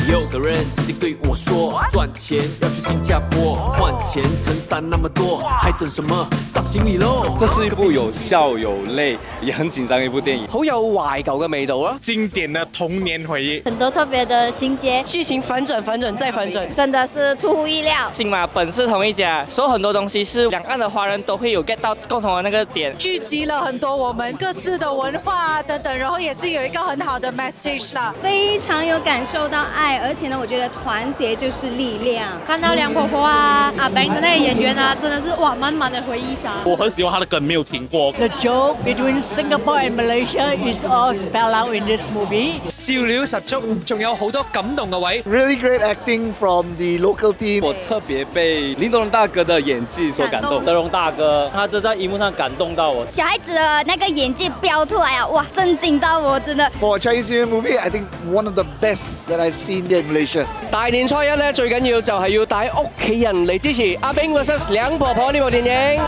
有个人曾经对我说，赚錢要去新加坡，換錢成山那麼多，還等什麼？找行李咯！這是一部有笑有淚也很緊張的一部電影，好有懷舊嘅味道啊！經典的童年回憶，很多特別的情節，劇情反轉再反轉，真的是出乎意料。新馬本是同一家，所以很多東西是兩岸的華人都會有 get 到共同的那個點，聚集了很多我們各自的文化等等，然後也是有一個很好的 message 啦，非常有感受到愛，而且呢，我覺得團結就是力量。看到梁婆婆啊、阿 Ben 的那些演員啊，真的是哇，滿滿的回憶殺。我很喜歡他的歌，沒有聽過。The joke between Singapore and Malaysia is all spelled out in this movie。笑料十足，仲有好多感動嘅位。Really great acting from the local team。我特別被林德榮大哥的演技所感動。德榮大哥，他這在熒幕上感動到我。小孩子的那個演技飆出來啊，哇，震驚到我，真的。For a Chinese New Year movie, I think one of the best that I've seen in Malaysia。大年初一咧，最緊要就係要帶屋企人嚟支持阿兵 vs 梁婆婆呢部電影。